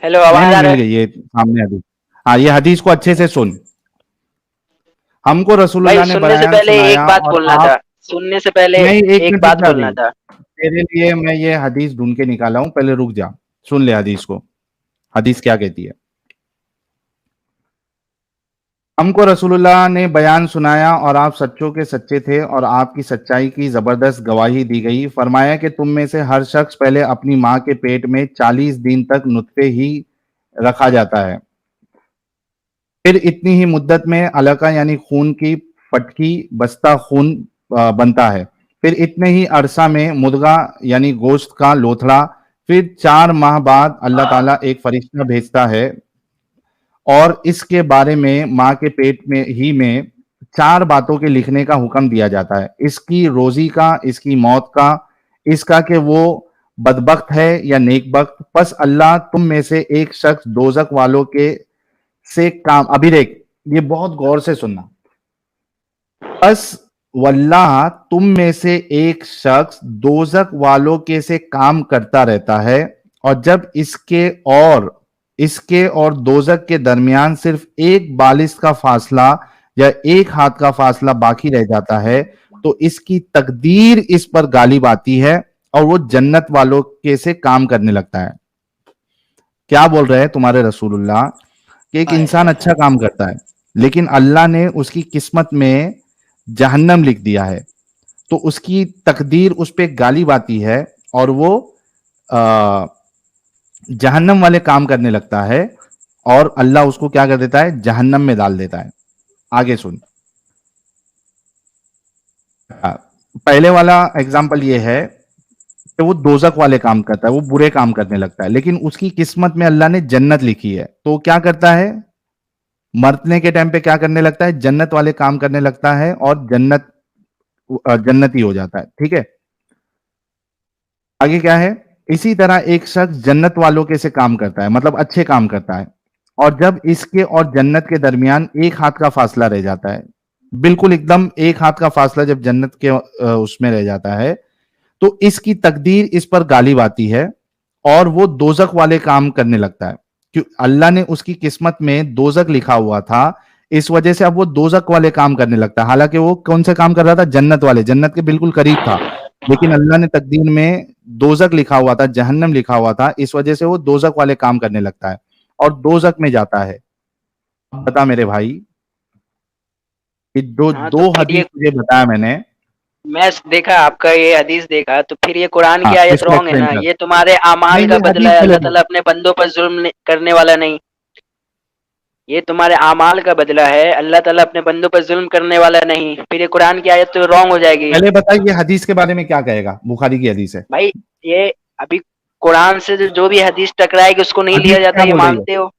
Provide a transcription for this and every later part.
Hello, नहीं आवाज नहीं आ रहा मिल है? गई ये सामने हदीस। हाँ, ये हदीस को अच्छे से सुन। हमको भाई रसूलुल्लाह ने सुनने से बयान पहले एक सुनाया बात और बोलना आप। था। सुनने से पहले नहीं, एक एक मिनट रुक बात जा बोलना अभी। था। तेरे लिए मैं ये हदीस ढूंढ के निकाला हूं, पहले रुक जा। सुन ले हदीस को। हदीस क्या कहती है। हमको रसूलुल्लाह ने बयान सुनाया और आप सच्चों के सच्चे थे और आपकी सच्चाई की जबरदस्त गवाही दी गई। फरमाया कि तुम में से हर शख्स पहले अपनी मां के पेट में 40 दिन तक नुत्फे ही रखा जाता है। फिर इतनी ही मुद्दत में अलका यानी खून की फटकी बस्ता खून बनता है। फिर इतने ही अरसा में मुद्गा यानी गोश्त का लोथड़ा। फिर 4 माह बाद अल्लाह ताला एक फरिश्ता भेजता है और इसके बारे में माँ के पेट में ही में 4 बातों के लिखने का हुक्म दिया जाता है। इसकी रोजी का, इसकी मौत का, इसका कि वो बदबख्त है या नेकबख्त। बस अल्लाह तुम में से एक शख्स दोजक वालों के से काम, अभी देख, ये बहुत गौर से सुनना। बस वल्लाह तुम में से एक शख्स दोजक वालों के से काम करता रहता है और जब इसके और दोजक के दरमियान सिर्फ एक बालिश का फासला या एक हाथ का फासला बाकी रह जाता है तो इसकी तकदीर इस पर गालिब आती है और वो जन्नत वालों के से काम करने लगता है। क्या बोल रहे हैं तुम्हारे रसूलुल्लाह कि एक हाय इंसान हाय अच्छा काम करता है लेकिन अल्लाह ने उसकी किस्मत में जहन्नम लिख दिया है तो उसकी तकदीर उस पे गालिब आती है और वो आ, जहन्नम वाले काम करने लगता है और अल्लाह उसको क्या कर देता है, जहन्नम में डाल देता है। आगे सुन। पहले वाला एग्जाम्पल ये है कि वो दोजक वाले काम करता है, वो बुरे काम करने लगता है लेकिन उसकी किस्मत में अल्लाह ने जन्नत लिखी है तो वो क्या करता है, मरने के टाइम पे क्या करने लगता है, जन्नत वाले काम करने लगता है और जन्नती हो जाता है। ठीक है, आगे क्या है। इसी तरह एक शख्स जन्नत वालों के से काम करता है, मतलब अच्छे काम करता है, और जब इसके और जन्नत के दरमियान एक हाथ का फासला रह जाता है, बिल्कुल एकदम एक हाथ का फासला जब जन्नत के उसमें रह जाता है तो इसकी तकदीर इस पर गालिब आती है और वो दोजक वाले काम करने लगता है। क्यों, अल्लाह ने उसकी किस्मत में दोजक लिखा हुआ था, इस वजह से अब वो दोजक वाले काम करने लगता है। हालांकि वो कौन से काम कर रहा था, जन्नत वाले, जन्नत के बिल्कुल करीब था, लेकिन अल्लाह ने तकदीर में दोजक लिखा हुआ था, जहन्नम लिखा हुआ था, इस वजह से वो दोजक वाले काम करने लगता है और दोजक में जाता है। बता मेरे भाई, कि दो हाँ, तो दो फिर हदीस ये तुझे बताया मैंने। मैं देखा आपका ये हदीस देखा, तो फिर ये कुरान हाँ, की आयत इसको रॉन्ग है एक्सप्लेन ना? कर। ये तुम्हारे अमाल नहीं, का ये बदला हदीस है, पहले अल्लाह बोल। ताला अपने बंदों पर जुल्म करने वाला नहीं। ये तुम्हारे अमाल का बदला है, अल्लाह ताला अपने बंदों पर जुल्म करने वाला नहीं। फिर ये कुरान की आयत तो रॉन्ग हो जाएगी। पहले बता ये हदीस के बारे में क्या कहेगा, बुखारी की हदीस है। भाई ये अभी कुरान से जो भी हदीस टकराएगी उसको नहीं लिया हदीस जाता, क्या ये बोल रही है, मानते हो?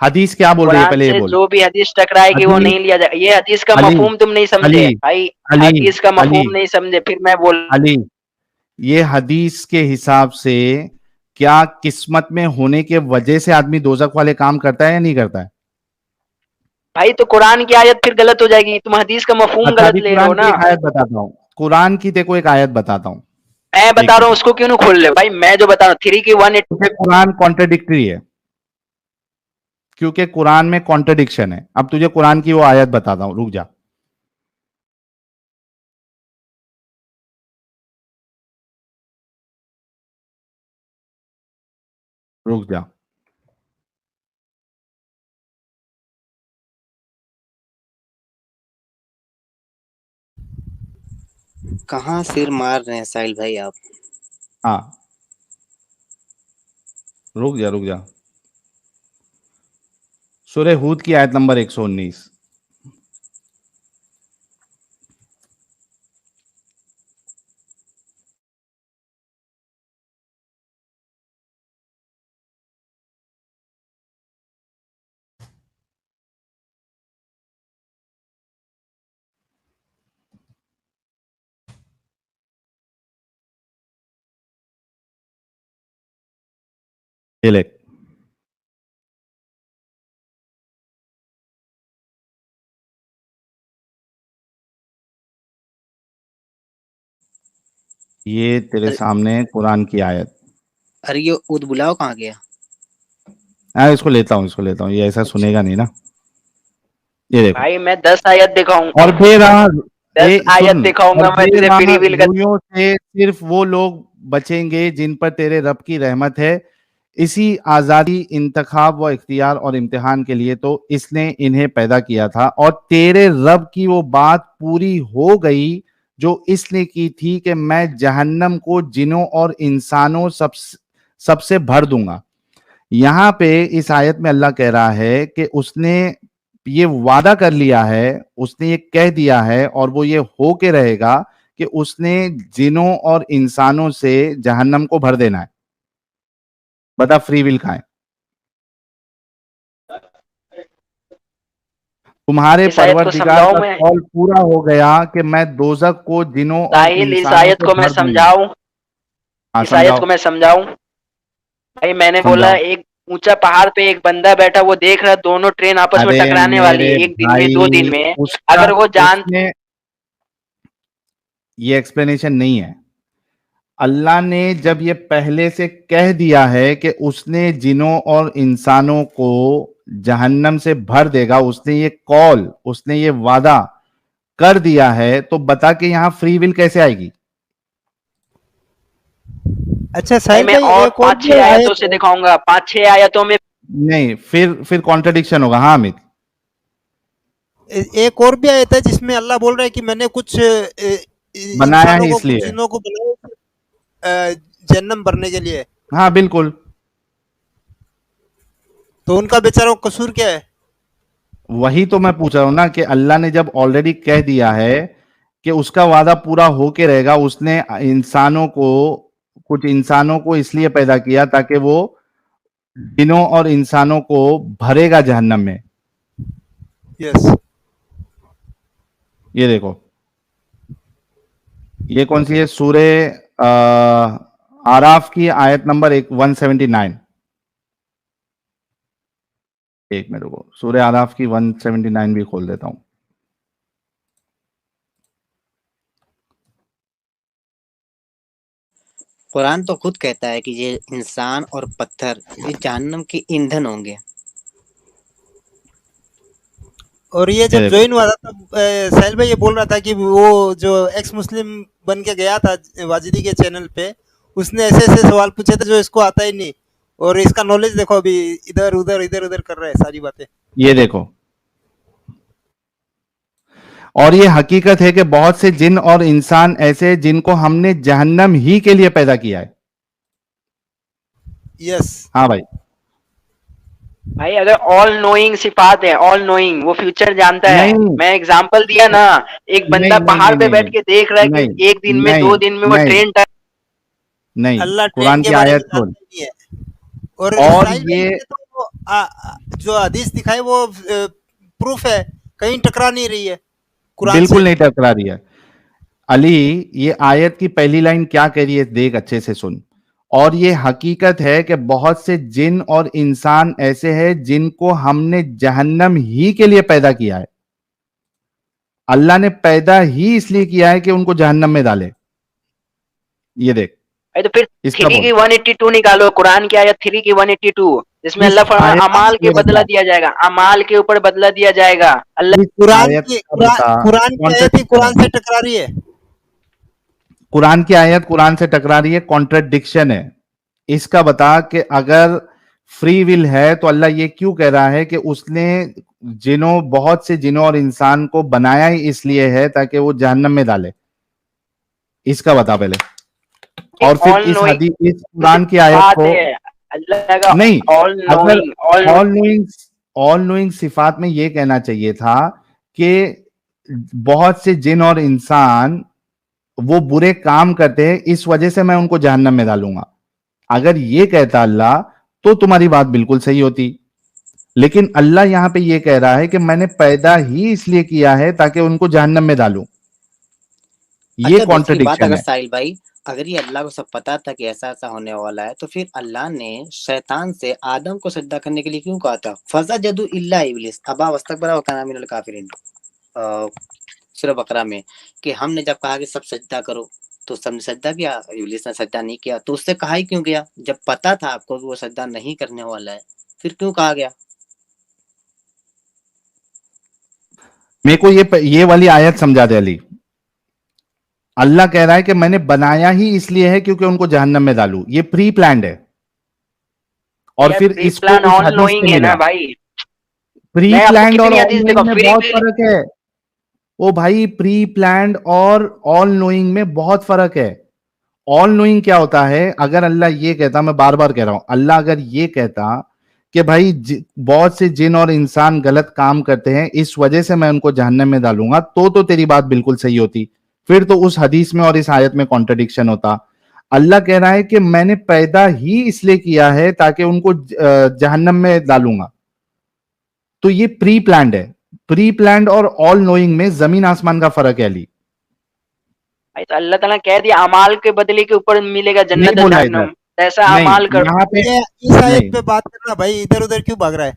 हदीस क्या बोल रही है, कुरान पहले ये से बोल। जो भी हदीस टकराएगी वो हदीस, नहीं लिया जाएगा। ये हदीस का अली, मफहूम तुम नहीं समझे अली, भाई। अली, हदीस का अली, मफहूम नहीं समझे, फिर मैं बोल। अली, ये हदीस के हिसाब से क्या किस्मत में होने के वजह से आदमी दोजक वाले काम करता है या नहीं करता है। भाई तो कुरान की आयत फिर गलत हो जाएगी, तुम हदीस का मफहूम अच्छा, गलत अभी ले रहे हो कुरान की ना। एक आयत बताता हूँ, कुरान की देखो एक आयत बताता हूँ। मैं बता एक रहा हूँ मिनट, उसको क्यों नहीं खोल रहे भाई? मैं जो बता रहा हूँ 3 की 1 क्योंकि कुरान कॉन्ट्रडिक्टरी है, क्योंकि कुरान में कॉन्ट्रडिक्शन है। अब तुझे कुरान की वो आयत बताता हूँ, रुक जा। रुक जा। कहाँ सिर मार रहे हैं साहिल भाई आप? हाँ, रुक जा रुक जा। सूरह हूद की आयत नंबर 119। ये ले, ये तेरे अरे सामने कुरान की आयत। अरे ये उद बुलाओ कहाँ गया? हाँ इसको लेता हूँ, इसको लेता हूँ, ये ऐसा अच्छा सुनेगा नहीं ना। ये देखो। भाई मैं 10 आयत दिखाऊं, और बेराह 10 आयत सुन। और दिखाऊंगा मैं तुझे बेराह फ्री विल का। रूइयों से सिर्फ वो लोग बचेंगे जिन पर तेरे रब की रहमत है। इसी आजादी, इंतखाब व इख्तियार और इम्तिहान के लिए तो इसने इन्हें पैदा किया था, और तेरे रब की वो बात पूरी हो गई जो इसने की थी कि मैं जहन्नम को जिनों और इंसानों सबसे भर दूंगा। यहां पे इस आयत में अल्लाह कह रहा है कि उसने ये वादा कर लिया है, उसने ये कह दिया है, और वो ये हो के रहेगा कि उसने जिनों और इंसानों से जहन्नम को भर देना है। बता फ्री विल कहाँ है? तुम्हारे इस आयत को परवरदिगार समझाऊं का मैं? कौल पूरा हो गया कि मैं दोजक को जिनों और साहिल, इस इंसानों आयत से को मैं भर दूंगा। समझाऊं? हाँ इस आयत समझाओ। को मैं समझाऊं? भाई मैंने बोला, समझाओ। एक ऊंचा पहाड़ पे एक बंदा बैठा, वो देख रहा है दोनों ट्रेन आपस में अरे टकराने वाली मेरे है, एक दिन में, भाई, 2 दिन में। उसका अगर वो जान उसने ये एक्सप्लेनेशन नहीं है। अल्लाह ने जब ये पहले से कह दिया है कि उसने जिनों और इंसानों को जहन्नम से भर देगा, उसने ये कॉल, उसने ये वादा कर दिया है, तो बता के यहां फ्री विल कैसे आएगी? अच्छा भाई साहिल मैं भाई, और एक और पांच भी छह आयतों आयत से है। दिखाऊंगा, 5-6 आयतों में। नहीं, फिर कॉन्ट्रडिक्शन होगा। हाँ अमित। एक और भी आयत है जिसमें अल्लाह बोल रहा है कि मैंने कुछ बनाया इंसानों ही को, कुछ इसलिए। जिन्नों को बनाया जहन्नम भरने के लिए। हाँ बिल्कुल। तो उनका बेचारों का कसूर क्या है? वही तो मैं पूछ रहा हूं ना कि अल्लाह ने जब ऑलरेडी कह दिया है कि उसका वादा पूरा होके रहेगा, उसने इंसानों को, कुछ इंसानों को इसलिए पैदा किया ताकि वो जिनों और इंसानों को भरेगा जहन्नम में। यस। ये देखो, ये कौन सी है? सूरे आराफ की आयत नंबर 179। एक मिनट रुको, सूरे आराफ की 179 भी खोल देता हूं। कुरान तो खुद कहता है कि ये इंसान और पत्थर ये जहन्नम के ईंधन होंगे। और ये ये जब देखो। ज्वाइन हुआ था तब साहिल भाई ये बोल रहा था कि वो जो एक्स मुस्लिम बन के गया था वाजिदी के चैनल पे, उसने ऐसे ऐसे सवाल पूछे थे जो इसको आता ही नहीं। और इसका नॉलेज देखो, अभी इधर उधर कर रहा है सारी बातें। ये देखो, और ये हकीकत है कि बहुत से जिन और इंसान ऐसे हैं जिनको हमने जहन्नम ही के लिए पैदा किया है। यस। हाँ भाई। भाई अगर ऑल नोइंग सिफात है, ऑल नोइंग, वो फ्यूचर जानता है। नहीं मैं एग्जांपल दिया ना, एक बंदा नहीं नहीं पहाड़ नहीं पे नहीं बैठ नहीं के देख रहा है कि नहीं एक दिन में, नहीं 2 दिन में वो नहीं ट्रेन। नहीं, अल्लाह ट्रेन कुरान के की बारे में आयत खोल। जानता ही नहीं है। और और साहिल भाई ये ये तो जो हदीस दिखाई वो प्रूफ है, कहीं टकरा नहीं रही है कुरान बिल्कुल से। नहीं टकरा रही है। अली, ये आयत की पहली लाइन क्या कह रही है, देख अच्छे से सुन। और ये हकीकत है कि बहुत से जिन और इंसान ऐसे हैं जिनको हमने जहन्नम ही के लिए पैदा किया है। अल्लाह ने पैदा ही इसलिए किया है कि उनको जहन्नम में डाले। ये देख, भाई तो फिर इसका 3 बोल। की 182 निकालो, कुरान की आयत 3 की 182, जिसमें इस अल्लाह फरमाया आयत अमाल ये के बदला बता, दिया जाएगा, अमाल के ऊपर बदला दिया जाएगा। अल्लाह इस कुरान आयत की का बता। कुरान की आयत ही कॉन्ट्रडिक्शन है। कुरान से टकरा रही है। कुरान की आयत कुरान से टकरा रही है, कॉन्ट्रडिक्शन है। इसका बता कि अगर फ्री विल है तो अल्लाह ये क्यों कह रहा है कि उसने जिनों, बहुत से जिनों और इंसान को बनाया ही इसलिए है ताकि वो जहन्नम में डाले। इसका बता पहले। और फिर ऑल इस नोइंग हदीस, इस कुरान की आयत सिफात को। है, अल्लाह का नहीं, ऑल अगर knowing, all all knowing, all knowing सिफात में यह कहना चाहिए था कि बहुत से जिन और इंसान वो बुरे काम करते हैं, इस वजह से मैं उनको जहन्नम में डालूंगा। अगर ये कहता अल्लाह तो तुम्हारी बात बिल्कुल सही होती। लेकिन अल्लाह यहां पे ये कह रहा है कि मैंने पैदा ही इसलिए किया है ताकि उनको जहन्नम में डालूं। ये अच्छा दूसरी बात, कॉन्ट्रडिक्शन अगर है। साहिल भाई, अगर ये अल्लाह को सब पता था कि ऐसा ऐसा होने वाला है, तो फिर अल्लाह ने शैतान से आदम को सजदा करने के लिए क्यों कहा था? फजा जदू इल्ला इब्लिस अबा वस्तकबरा व काना मिनल काफिरिन। सूरह बकरा में, कि हमने जब कहा कि सब सजदा करो तो सबने सजदा किया, इब्लिस ने सजदा नहीं किया। तो उससे कहा ही क्यों गया जब पता था आपको कि वो सजदा नहीं करने वाला है? फिर क्यों कहा गया? मेरे को ये वाली आयत समझा दे अली। अल्लाह कह रहा है कि मैंने बनाया ही इसलिए है क्योंकि उनको जहन्नम में डालूं, ये प्री प्लान्ड है। और यार फिर प्री इसको प्लान उस ऑल हदीस नोइंग से है मिला। ना भाई। प्री मैं आपको प्लान्ड और कितनी ऑल हदीस नोइंग देखो में फ्री बहुत विल। फर्क है। ओ भाई, प्री प्लान्ड और ऑल नोइंग में बहुत फर्क है। ऑल नोइंग क्या होता है? अगर अल्लाह ये कहता, मैं बार बार कह रहा हूं, अल्लाह अगर ये कहता कि भाई बहुत से जिन और इंसान गलत काम करते हैं, इस वजह से मैं उनको जहन्नम में डालूंगा, तो तेरी बात बिल्कुल सही होती। फिर तो उस हदीस में और इस आयत में कॉन्ट्रडिक्शन होता। अल्लाह कह रहा है कि मैंने पैदा ही इसलिए किया है ताकि उनको जहन्नम में डालूंगा। तो ये प्री प्लान्ड है। प्री प्लान्ड और ऑल नोइंग में जमीन आसमान का फर्क है अली। भाई तो अल्लाह ताला कह दिया अमाल के बदले के ऊपर मिलेगा नहीं जन्नत और बोला इधर, जहन्नम, ऐसा नहीं अमाल कर। यहाँ पे ये इस आयत नहीं। पे बात करना भाई, इधर उधर क्यों भाग रहा है?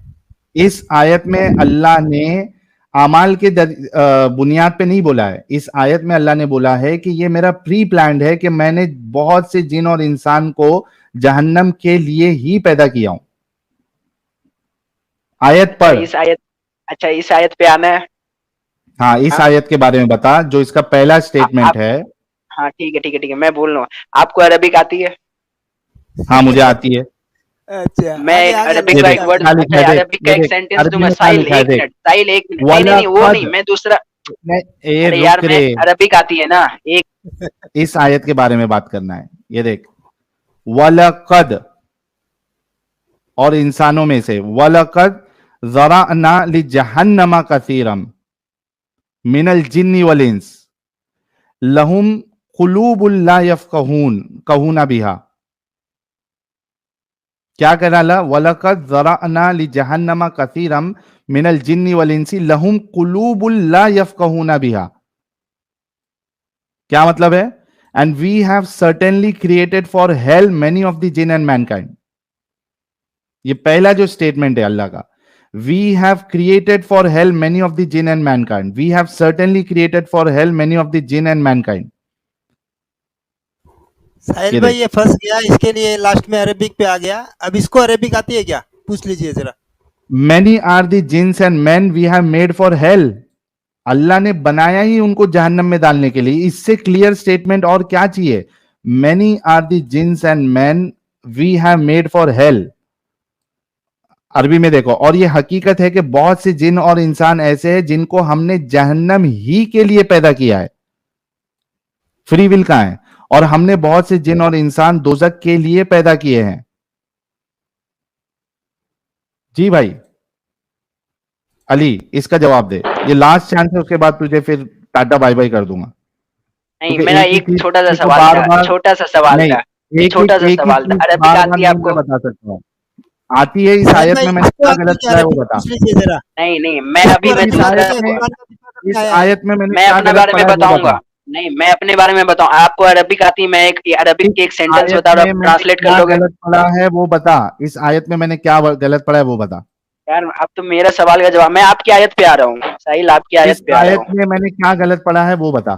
इस आयत में अल्लाह ने अमाल के बुनियाद पे नहीं बोला है। इस आयत में अल्लाह ने बोला है कि ये मेरा प्री प्लान्ड है कि मैंने बहुत से जिन और इंसान को जहन्नम के लिए ही पैदा किया हूं। आयत अच्छा पर। इस आयत, अच्छा इस आयत पे आना है। हाँ, इस हाँ आयत के बारे में बता जो इसका पहला आप, स्टेटमेंट है। हाँ ठीक है ठीक है ठीक है, मैं बोल रहा हूँ। आपको अरबिक आती है? हाँ, मुझे आती है। अच्छा, मैं आगे एक आगे अरबिक ये का अल्लाह देख एक क्या वर्ड, क्या लिखा है, अच्छा देख अरबिक का ये एक देख सेंटेंस अरबी दूंगा। में क्या साहिल लिखा है, एक देख। मिनट, साहिल एक मिनट, नहीं नहीं नहीं वो नहीं, वलकद, मैं दूसरा। ए अरे यार रुक मैं रे, अरबिक आती है ना एक। इस आयत के बारे में बात करना है। ये देख, वलकद, और इंसानों में से, वलकद ज़रअना लिजहन्नमा कसीरम मिनल जिन्नि वल इंस लहुम कुलूबुल ला यफ़क़हून कहूना बिहा। क्या कहना ला? वलकद ज़रअना लिजहन्नमा कसीरम मिनल जिन्नि वल इंसी लहुम कुलूबुल ला यफ़क़हूना बिहा। क्या मतलब है? And we have certainly created for hell many of the jinn and mankind. ये पहला जो स्टेटमेंट है अल्लाह का, we have created for hell many of the jinn and mankind, we have certainly created for hell many of the jinn and mankind. Sahil ये भाई देख, ये फंस गया, इसके लिए लास्ट में अरेबिक पे आ गया। अब इसको अरेबिक आती है क्या, पूछ लीजिए जरा। Many are the jinns and man we have made for hell. Allah ने बनाया ही उनको जहन्नम में डालने के लिए। इससे क्लियर स्टेटमेंट और क्या चाहिए? Many are the jinns and man we have made for hell. अरबी में देखो, और ये हकीकत है कि बहुत से जिन और इंसान ऐसे हैं जिनको हमने जहन्नम ही के लिए पैदा किया है। फ्री विल कहां है? और हमने बहुत से जिन और इंसान दोजक के लिए पैदा किए हैं। जी भाई अली, इसका जवाब दे। ये लास्ट चांस है, उसके बाद तुझे फिर टाटा बाय बाय कर दूंगा। नहीं, क्योंकि मेरा एक ही एक चीज छोटा सा तुझको सवाल बार था, बार, छोटा सा सवाल नहीं, था, ये छोटा सा एक ही सवाल था। चीज अरबिक बार बार आती है नहीं मैं आपको? बता सकता हूँ। आती है इस साहिल आयत भाई में, मैंने इसको क्या आती है गलत क्या पढ़ा है वो अरेबिक, बता। पूछ लीजिए जरा। नहीं नहीं, मैं इसको अभी मैं इस अरेबिक दूसरा आती आयत है, में, कुरान का दिक्कत में इस आया है। आयत में मैंने मैं क्या अपने गलत बारे में पढ़ा है वो बताऊंगा। बता। नहीं मैं अपने बारे में बताऊं, आपको अरबिक आती है, मैं एक अरबिक इस के एक सेंटेंस आयत बता रहा में हूं, मैंने ट्रांसलेट कर क्या लोगे? गलत पढ़ा है वो बता। इस आयत में मैंने क्या गलत पढ़ा है वो बता। यार अब तो मेरा सवाल का जवाब, मैं आपकी आयत पे आ रहा हूँ साहिल, आपकी आयत इस पे आ रहा आयत हूँ। में मैंने क्या गलत पढ़ा है वो बता।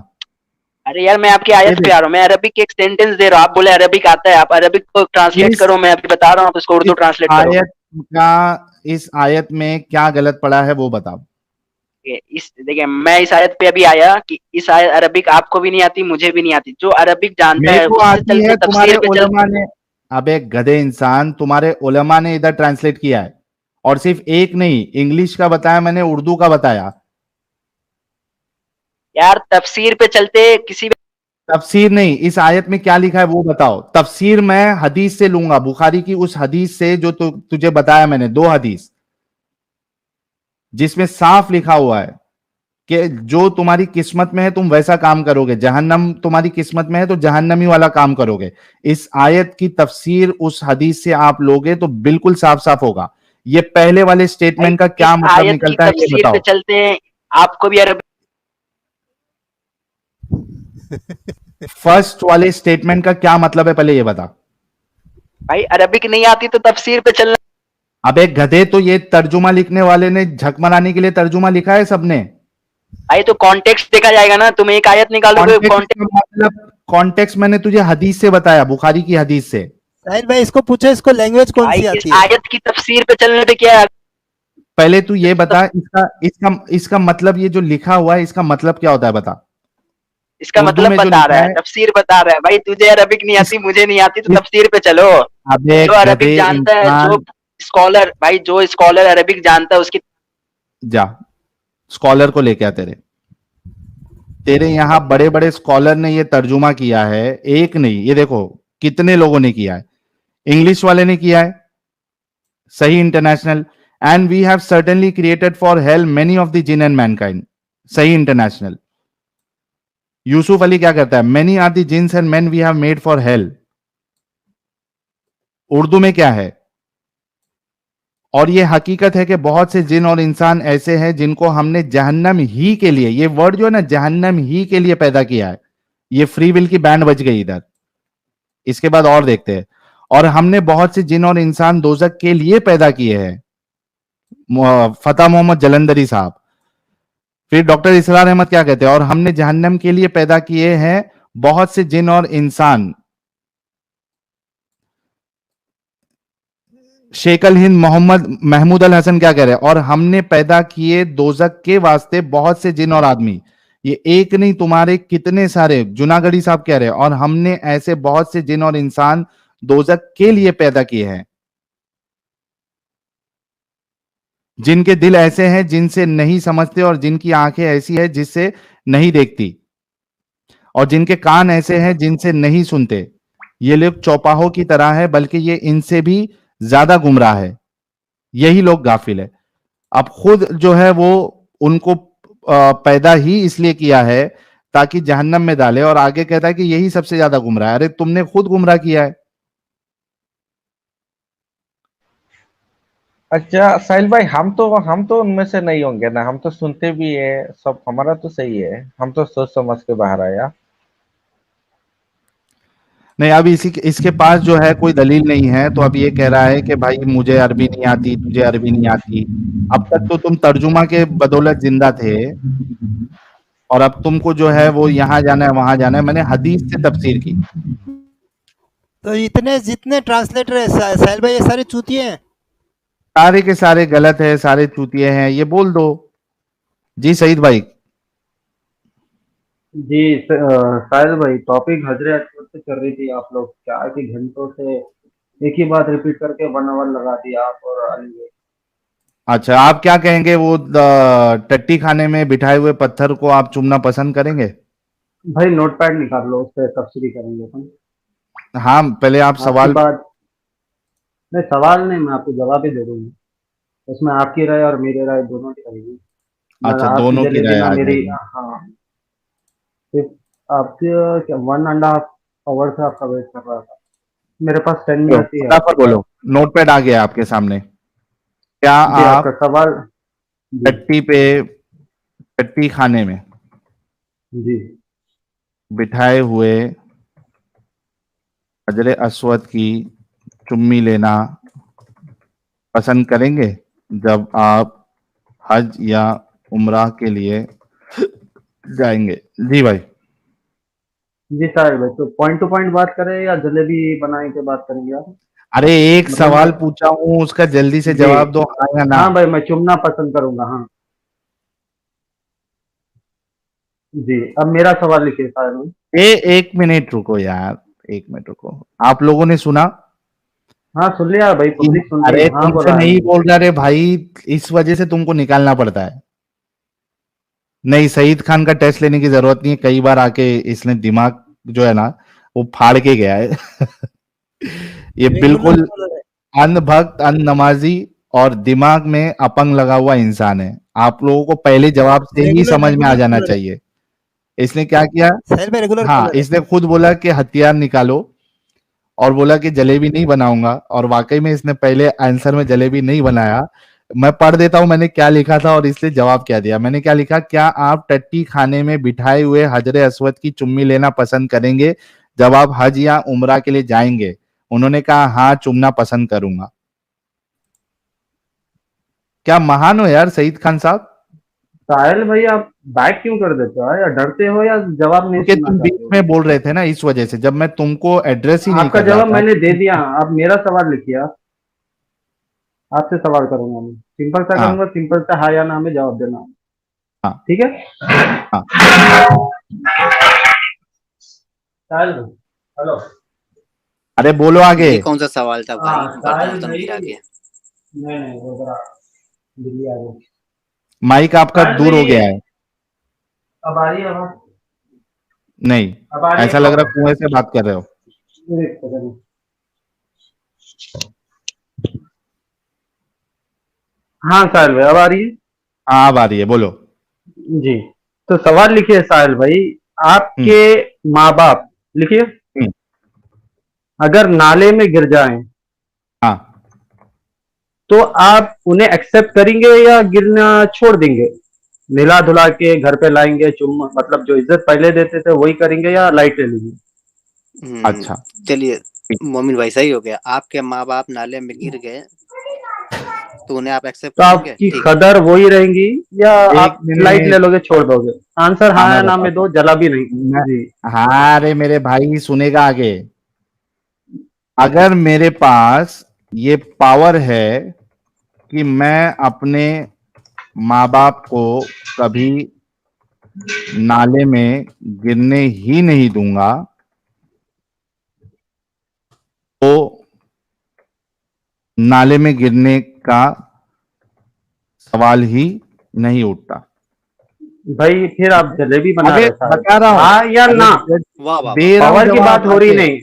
अरे यार मैं आपकी ये आयत पे देख, आ रहा हूँ, मैं अरबिक के एक सेंटेंस दे रहा हूँ, आप बोले अरबिक आता है, आप अरबिक को ट्रांसलेट इस करो, मैं अभी बता रहा हूँ, आप उसको उर्दू इस ट्रांसलेट करो। आयत का, इस आयत में क्या गलत पढ़ा है वो बता। इस देखिए, मैं इस आयत पे अभी आया कि इस आयत अरबिक आपको भी नहीं आती, मुझे भी नहीं आती, जो अरबिक जानता मेरे है को उससे आती चलते, है, तुम्हारे तफसीर पे चल। उलमा ने, अबे गधे इंसान, तुम्हारे उलमा ने इधर ट्रांसलेट किया है। और सिर्फ एक नहीं, इंग्लिश का बताया मैंने, उर्दू का बताया। यार तफसीर पे चलते किसी भी। तफसीर नहीं, इस आयत में क्या लिखा है वो बताओ। तफसीर मैं हदीस से लूंगा, बुखारी की उस हदीस से जो तुझे बताया मैंने, दो हदीस, जिसमें साफ लिखा हुआ है कि जो तुम्हारी किस्मत में है तुम वैसा काम करोगे, जहन्नम तुम्हारी किस्मत में है तो जहन्नमी वाला काम करोगे। इस आयत की तफसीर उस हदीस से आप लोगे तो बिल्कुल साफ साफ होगा। ये पहले वाले भाई स्टेटमेंट का क्या इस मतलब आयत की निकलता है ये तफसीर पे बताओ। चलते हैं, आपको भी अरबिक। फर्स्ट वाले स्टेटमेंट का क्या मतलब है पहले ये बता। भाई अरबिक नहीं आती तो तफसीर पे चलना। अबे गधे, तो ये तर्जुमा लिखने वाले ने झकमराने के लिए तर्जुमा लिखा है सबने। भाई तो कॉन्टेक्स्ट देखा जाएगा ना, तुम एक आयत निकालोगे कॉन्टेक्स्ट कॉन्टेक्स्ट। का मतलब, कॉन्टेक्स्ट मैंने तुझे हदीस से बताया, बुखारी की हदीस से। साहिल भाई इसको पूछो, इसको लैंग्वेज कौन भाई सी इस आती है? आयत की तफसीर पे चलने पे क्या है? पहले तू ये बता, इसका इसका इसका मतलब, ये जो लिखा हुआ है इसका मतलब क्या होता है बता। इसका उर्दू मतलब में जो बता लिखा रहा है, है, तफसीर बता रहा है। भाई तुझे अरबिक नहीं इस, आती, मुझे नहीं आती, तो इस तफसीर पे चलो। अबे जो अरबिक गधे जानता है, जो इंसान, स्कॉलर, भाई जो स्कॉलर अरबिक जानता है उसकी। जा स्कॉलर को लेके आ। तेरे तेरे यहाँ बड़े बड़े स्कॉलर ने ये तर्जुमा किया है, एक नहीं, ये देखो कितने लोगों ने किया है। इंग्लिश वाले ने किया है, सही international. And we have certainly created for hell many of the jinn and mankind, सही इंटरनेशनल। यूसुफ अली क्या कहता है, many are the jinns and men we have made for hell. Urdu में क्या है, और ये हकीकत है कि बहुत से जिन और इंसान ऐसे हैं जिनको हमने जहन्नम ही के लिए, ये वर्ड जो है ना, जहन्नम ही के लिए पैदा किया है। ये फ्री विल की बैंड बज गई इधर। इसके बाद और देखते हैं, और हमने बहुत से जिन और इंसान दोजक के लिए पैदा किए हैं। फतेह मोहम्मद जलंधरी साहब। फिर डॉक्टर इसरार अहमद क्या कहते हैं, और हमने जहन्नम के लिए पैदा किए हैं बहुत से जिन और इंसान। शेख अल हिंद मोहम्मद महमूद अल हसन क्या कह रहे हैं, और हमने पैदा किए दोजक के वास्ते बहुत से जिन और आदमी। ये एक नहीं, तुम्हारे कितने सारे। जूनागढ़ी साहब कह रहे हैं, और हमने ऐसे बहुत से जिन और इंसान दोजक के लिए पैदा किए हैं, जिनके दिल ऐसे हैं जिनसे नहीं समझते, और जिनकी आंखें ऐसी है जिससे नहीं देखती, और जिनके कान ऐसे हैं जिनसे नहीं सुनते। ये लोग चौपाहों की तरह है, बल्कि ये इनसे भी ज्यादा गुमराह है। यही लोग गाफिल है। अब खुद जो है वो उनको पैदा ही इसलिए किया है ताकि जहन्नम में डाले, और आगे कहता है कि यही सबसे ज्यादा गुमराह है। अरे तुमने खुद गुमराह किया है। अच्छा साहिल भाई, हम तो उनमें से नहीं होंगे ना, हम तो सुनते भी है सब, हमारा तो सही है, हम तो सोच समझ के बाहर आया। नहीं, अब इसके पास जो है कोई दलील नहीं है, तो अब ये कह रहा है कि भाई मुझे अरबी नहीं आती, तुझे अरबी नहीं आती। अब तक तो तुम तर्जुमा के बदौलत जिंदा थे, और अब तुमको जो है वो यहां जाना है वहां जाना है। मैंने हदीस से तफसीर की। तो इतने जितने ट्रांसलेटर है साहिल भाई, ये सारे चूतिए हैं। सारे के सारे गलत है, सारे चूतिए हैं, ये बोल दो। जी सईद भाई। जी साहिल भाई, टॉपिक हजरे असवद से चल रही थी। आप लोग क्या है कि घंटों से एक ही बात रिपीट करके 1 आवर लगा दिया आप और अली भाई। अच्छा, आप क्या कहेंगे, वो टट्टी खाने में बिठाए हुए पत्थर को आप चुमना पसंद करेंगे? भाई नोट पैड निकाल लो, उस पर तफसीरी करेंगे अपन। हाँ, पहले आप आपकी सवाल। बात नहीं, सवाल नहीं, मैं आपको जवाब ही दे दूंगा। उसमें आपकी राय और मेरी राय दोनों की रहेगी। ना अच्छा, आपकी दोनों की जलेबी राय ना आ मेरी। जाएगी। हाँ, सिर्फ आपके क्या 1.5 आवर से आपका वेट कर रहा था। मेरे पास 10 मिनट ही है आपके फटाफट पास। बोलो। नोटपैड आ गया आपके सामने। क्या जी, आप आपका सवाल। जी। टट्टी पे, टट्टी खाने में जी। बिठाए हुए हजरे अस्वद की चुम्मी लेना पसंद करेंगे जब आप हज या उम्राह के लिए जाएंगे? जी भाई। जी साहिल भाई, तो पॉइंट टू पॉइंट बात करें या जलेबी बनाने के बात करेंगे आप? अरे एक मतलब मैं। सवाल पूछा हूं, उसका जल्दी से जी। जवाब दो, हाँ या ना। हाँ भाई, मैं चुनना पसंद करूंगा, हाँ। जी, अब मेरा सवाल लिखिए साहिल भाई। एक मिनट रुको यार, एक मिनट रुको। आप लोगों ने सुना? हाँ सुन लिया भाई, पब्लिक सुन रही अरे है, हाँ तुमसे बोला है। नहीं बोल रहा रे भाई, इस वजह से तुमको निकालना पड़ता है। नहीं, सईद खान का टेस्ट लेने की जरूरत नहीं है, कई बार आके इसने दिमाग जो है ना वो फाड़ के गया है। ये रेगुलर बिल्कुल कॉलर है। अनभक्त, अननमाजी और दिमाग में अपंग लगा हुआ इंसान है। आप लोगों को पहले जवाब से ही रेगुलर समझ में आ रेगुलर जाना कॉलर है। चाहिए। इसने क्या किया, साहिल भाई रेगुलर हाँ, कॉलर है। इसने खुद बोला कि हथियार निकालो, और बोला कि जलेबी नहीं बनाऊंगा, और वाकई में इसने पहले आंसर में जलेबी नहीं बनाया। मैं पढ़ देता हूं मैंने क्या लिखा था और इसलिए जवाब क्या दिया। मैंने क्या लिखा, क्या आप टट्टी खाने में बिठाए हुए हजरे अस्वद की चुम्मी लेना पसंद करेंगे जब आप हज या उम्रा के लिए जाएंगे? उन्होंने कहा हाँ, चुमना पसंद करूंगा। क्या महान हो यार सईद खान साहब। साहिल भाई आप बैक क्यों कर देते हो, या डरते हो या जवाब नहीं क्योंकि सुनना तुम बीच चाहते हो? में बोल रहे थे ना, इस वजह से जब मैं तुमको एड्रेस ही नहीं आपका कर रहा जवाब था। मैंने दे दिया, आप मेरा सवाल लिखिए। आप आपसे सवाल करूंगा, मैं सिंपल सा हाँ करूंगा, सिंपल सा हाँ या ना में जवाब देना, हाँ ठीक है? हाँ। साहिल भाई, हेलो। अरे बोलो आगे। ये कौन सा सवाल था भाई, हाँ बर्तन साहिल वर्तन भाई, गिरा के? नहीं नहीं वो जरा दिल्ली आ गई। माइक आपका साहिल दूर हो भाई, गया है। अब आ रही है आवाज? नहीं, अब आ रही है ऐसा लग रहा प्रॉपर? कुएं से बात कर रहे हो। एक सेकंड। हाँ साहिल भाई, अब आ रही है? हाँ अब आ रही है, बोलो। जी। तो सवाल लिखिए साहिल भाई, हम्म आपके माँ बाप, लिखिए, हम्म, अगर नाले में गिर जाएं हाँ। तो आप उन्हें एक्सेप्ट करेंगे या गिरना छोड़ देंगे? मिला धुला के घर पे लाएंगे, चुम मतलब जो इज्जत पहले देते थे वही करेंगे या लाइट ले लेंगे? अच्छा चलिए, ठीक। मोमिन भाई सही हो गया, आपके माँ बाप नाले में गिर गए तो उन्हें आप एक्सेप्ट तो करेंगे? आपकी ठीक है। कदर वही रहेंगी या एक आप लाइट ले मिनट। लोगे, छोड़ दोगे? आंसर हाँ हाँ मैं या ना में बताता दो, हूँ। जला भी नहीं। मैं जी। हाँ, अरे मेरे भाई सुनेगा आगे। अगर मेरे पास ये पावर है कि मैं अपने माँ बाप को कभी नाले में गिरने ही नहीं दूंगा, तो नाले में गिरने का सवाल ही नहीं उठता। भाई फिर आप जलेबी बना आगे रहे साहब, बता रहा हूं। हाँ या अरे ना? वाह वाह वाह दे वाह। रहा हूं पावर की बात जवाब हो रही आगे। नहीं।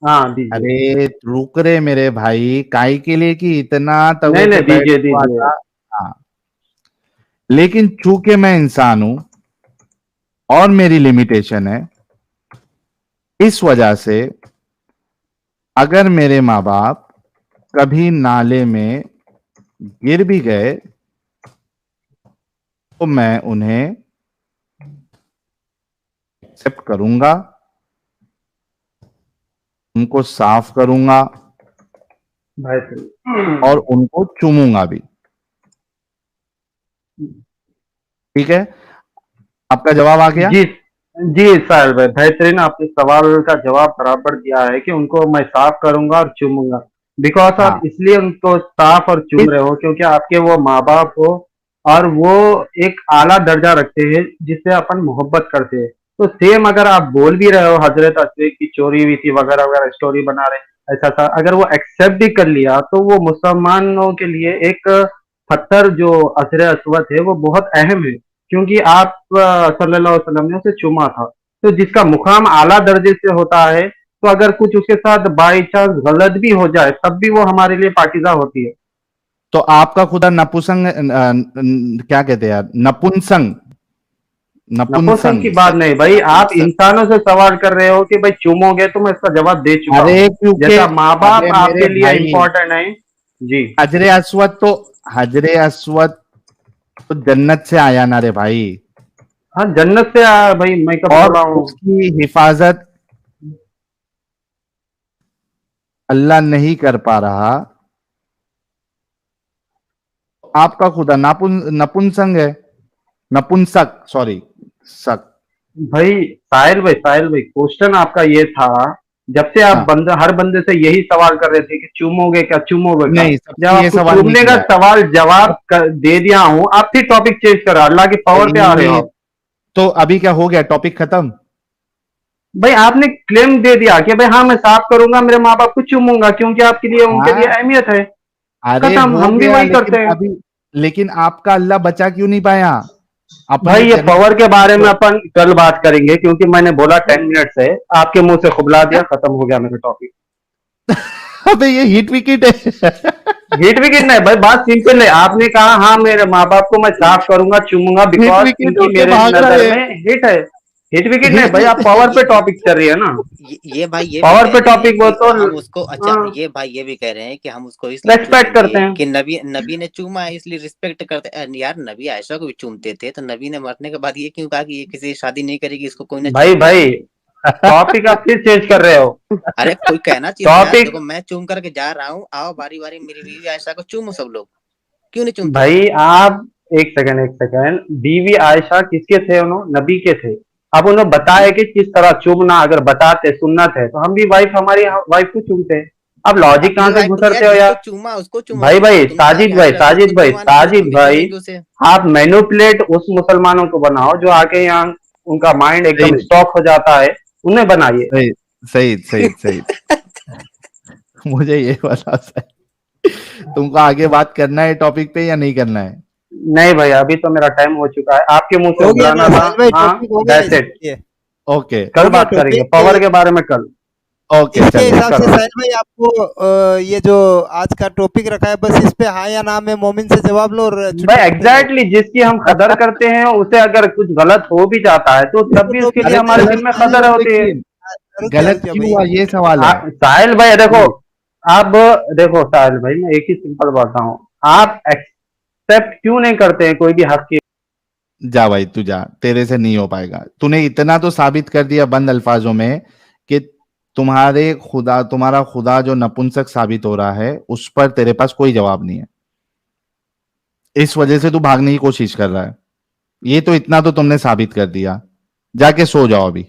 हाँ दीजिए। अरे रुक रे मेरे भाई, काहे के लिए कि इतना नहीं तवे नहीं, पे बैठ दीजिए हुआ दीजिए। था। हाँ, लेकिन चूंकि मैं इंसान हूं और मेरी लिमिटेशन है, इस वजह से अगर मेरे माँ बाप कभी नाले में गिर भी गए तो मैं उन्हें एक्सेप्ट करूंगा, उनको साफ करूंगा भाई और उनको चूमूंगा भी। ठीक है, आपका जवाब आ गया। जी। जी साहिल भाई, बेहतरीन, आपने सवाल का जवाब बराबर दिया है कि उनको मैं साफ करूंगा और चूमूंगा। बिकॉज आप हाँ, इसलिए उनको साफ और चूम रहे हो क्योंकि आपके वो माँ बाप हो और वो एक आला दर्जा रखते हैं जिससे अपन मोहब्बत करते हैं। तो सेम अगर आप बोल भी रहे हो हजरत अस्वे की चोरी हुई थी वगैरह वगैरह स्टोरी बना रहे हैं, ऐसा था, अगर वो एक्सेप्ट भी कर लिया तो वो मुसलमानों के लिए एक पत्थर जो असरे अस्वद है वो बहुत अहम है, क्योंकि आप सल्लल्लाहु अलैहि वसल्लम ने उसे चूमा था। तो जिसका मुकाम आला दर्जे से होता है, तो अगर कुछ उसके साथ बाई चांस गलत भी हो जाए तब भी वो हमारे लिए पाकीज़ा होती है। तो आपका खुदा नपुंसक, क्या कहते हैं यार, नपुंसक, नपुंसक की नपुंसक। बात नहीं भाई, आप नपुंसक। इंसानों से सवाल कर रहे हो कि भाई चूमोगे, तो मैं इसका जवाब दे चुका अरे हूँ। क्योंकि, जैसा माँ बाप अरे मेरे आपके लिए भाई, इम्पोर्टेंट है। जी। हजरे अस्वद तो, हजरे अस्वद तो जन्नत से आया ना रे भाई, हाँ जन्नत से आया भाई, मैं कब और बोला हूँ? उसकी हिफाजत अल्लाह नहीं कर पा रहा। आपका खुदा नपुंसक है, नपुंसक, सॉरी, सक। भाई साहिल भाई क्वेश्चन आपका ये था, जब से आप हाँ, हर बंदे से यही सवाल कर रहे थे कि चूमोगे क्या, चूमोगे क्या। नहीं जब सबसे ये आपको सवाल नहीं चूमने का किया सवाल जवाब है दे दिया हूं, आप फिर टॉपिक चेंज करो, अल्लाह की पावर पे आ रहे हो भाई। आप। तो अभी क्या हो गया, टॉपिक खत्म। भाई आपने क्लेम दे दिया कि भाई हाँ मैं साफ करूंगा, मेरे माँ बाप को चूमूंगा क्योंकि आपके लिए, उनके लिए हाँ, अहमियत है। अरे खत्म, हो हम भी गया, वही लेकिन करते हैं। अभी, लेकिन आपका अल्लाह बचा क्यों नहीं पाया भाई अपने ये जन्नत पावर के बारे में को? अपन कल बात करेंगे, क्योंकि मैंने बोला 10 मिनट से, आपके मुंह से खुबला दिया, खत्म हो गया मेरा टॉपिक। अबे ये हिट विकेट है। हिट विकेट नहीं भाई, बात सिंपल है, आपने कहा हाँ मेरे माँ बाप को मैं साफ करूंगा चूमूंगा हिट बिकॉज विकेट इनकी होके मेरे भाग रहा नजर है। में हिट है। हिट विकेट नहीं हिट भाई, आप पावर पे ये टॉपिक चल रही है ना। ये भाई ये भी पावर कह पे रहे हैं टॉपिक वो कि तो, हम उसको, अच्छा हाँ, ये भाई ये भी कह रहे हैं कि हम उसको इसलिए रेस्पेक्ट चूमेंगे करते हैं। कि नबी नबी ने चूमा है इसलिए रिस्पेक्ट करते हैं। यार नबी आयशा को भी चूमते थे, तो नबी ने मरने के बाद ये क्यों कहा कि ये किसी से शादी नहीं करेगी, इसको कोई ना भाई चूमे? भाई टॉपिक आप फिर चेंज कर रहे हो। अरे कोई कहना चाहिए था यार, टॉपिक, देखो मैं चूम करके जा रहा हूँ, आओ बारी बारी मेरी बीवी आयशा को चूमो सब लोग, क्यों नहीं चूमते? भाई आप एक सेकंड, बीवी आयशा किसके थे? उन्होंने नबी के थे। अब उन्होंने बताया कि किस तरह चूमना, अगर बताते सुन्नत है तो हम भी वाइफ, हमारी वाइफ को चूमते। अब लॉजिक अपनी कहाँ से वाइफ को तो यार घुसरते हो जिसको यार? चूमा उसको चूमो भाई ना, भाई तुम तो आगे हजरत असवद को चूमा नहीं फिर हम साजिद भी भाई, चूमेंगे उसे। आप मैनिपुलेट उस मुसलमानों को बनाओ जो आके यहाँ उनका माइंड एकदम सही स्टॉक हो जाता है, उन्हें बनाइए। सही सही सही सही। मुझे ये बता सही, तुमको आगे बात करना है टॉपिक पे या नहीं करना है? नहीं भाई, अभी तो मेरा टाइम हो चुका है, आपके मुंह से हो गया उगलाना ना था। साहिल भाई, हाँ, टॉपिक हो गया दैट्स इट। इसके लिए। ओके कल हो गया बात करेंगे टॉपिक। पावर के बारे में, कल। ओके इसके चलो। हिसाब से करो। साहिल भाई आपको ये जो आज का टॉपिक रखा है, बस इस पे हाँ या ना में मोमिन से जवाब लो और छुट्टी भाई करते जाओ। एग्जैक्टली जिसकी हम कदर करते हैं, उसे अगर कुछ गलत हो भी जाता है तो तब भी उसके लिए अरे हमारे दिल गलत में क्यों कदर हुआ होती है। लेकिन? रुक जा गलत क्यों भाई। हुआ ये सवाल है। साहिल भाई देखो, अब देखो साहिल भाई, मैं एक ही सिंपल बताता हूँ, आप एक्सेप्ट क्यों नहीं करते हैं कोई भी हक की? जा भाई तू जा, तेरे से नहीं हो पाएगा। तूने इतना तो साबित कर दिया बंद अल्फाजों में कि तुम्हारा खुदा जो नपुंसक साबित हो रहा है उस पर तेरे पास कोई जवाब नहीं है। इस वजह से तू भागने की कोशिश कर रहा है। ये तो इतना तो तुमने साबित कर दिया। जाके सो जाओ अभी।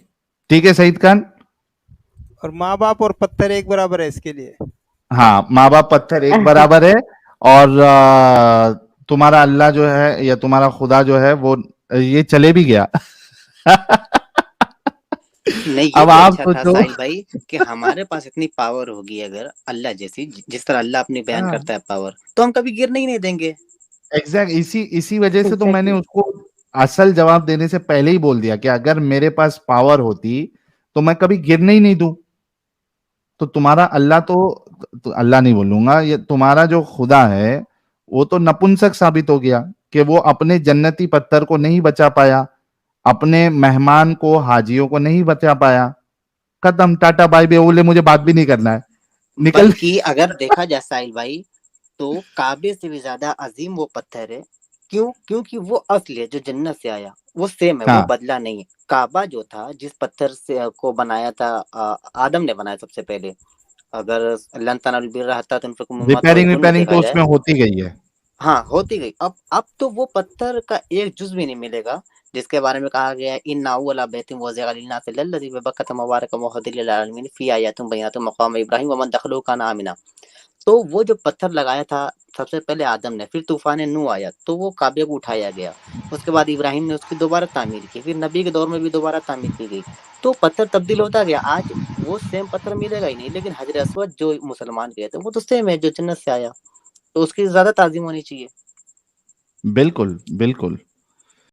ठीक है सईद खान? और माँ बाप और पत्थर एक बराबर है इसके लिए। हाँ, माँ बाप पत्थर एक बराबर है। और तुम्हारा अल्लाह जो है या तुम्हारा खुदा जो है वो ये चले भी गया। नहीं, ये अब तो आप अच्छा था सोचो। साहिल भाई कि हमारे पास इतनी पावर होगी अगर अल्लाह जैसी, जिस तरह अल्लाह अपनी बयान हाँ, करता है पावर, तो हम कभी गिरने ही नहीं देंगे। एग्जैक्ट इसी इसी वजह से तो मैंने उसको असल जवाब देने से पहले ही बोल दिया कि अगर मेरे पास पावर होती तो मैं कभी गिरने ही नहीं दूं। तो तुम्हारा अल्लाह तो अल्लाह नहीं बोलूंगा, ये तुम्हारा जो खुदा है वो तो नपुंसक साबित हो गया कि वो अपने जन्नती पत्थर को नहीं बचा पाया, अपने मेहमान को हाजियों को नहीं बचा पाया। खत्म, टाटा बाय बाय, बोले मुझे बात भी नहीं करना है, निकल। बल्कि अगर देखा जाए साहिल भाई, तो काबे से भी ज्यादा अजीम वो पत्थर है। क्यों? क्योंकि वो असली है जो जन्नत से आया, वो सेम है, वो हाँ, बदला नहीं है। काबा जो था, जिस पत्थर से को बनाया था, आदम ने बनाया सबसे पहले। अगर लन तनालुल बिर्रा हत्ता तुनफिकू मिम्मा रिपेयरिंग तुहिब्बून में रिपेयरिंग देखा तो जाए, उसमें होती गई है। हाँ होती गई। अब तो वो पत्थर का एक जुज भी नहीं मिलेगा जिसके बारे में कहा गया है, इन्ना अव्वला बैतिन वुज़िअ लिन्नास लल्लज़ी बबक्कता मुबारकन व हुदल लिल आलमीन फी आयातिन बय्यिनातिन मक़ाम इब्राहीम व मन दखलहु काना आमिना। तो वो जो पत्थर लगाया था सबसे पहले आदम ने, फिर तूफान नूह आया तो वो काबे को उठाया गया। उसके बाद इब्राहिम ने उसकी दोबारा तामीर की, फिर नबी के दौर में भी दोबारा तामीर की गई। तो पत्थर तब्दील होता गया। आज वो सेम पत्थर मिलेगा ही नहीं, लेकिन हजर असवद जो मुसलमान गए थे वो तो सेम है जो जन्नत से आया, तो उसकी ज्यादा ताजीम होनी चाहिए। बिल्कुल बिल्कुल।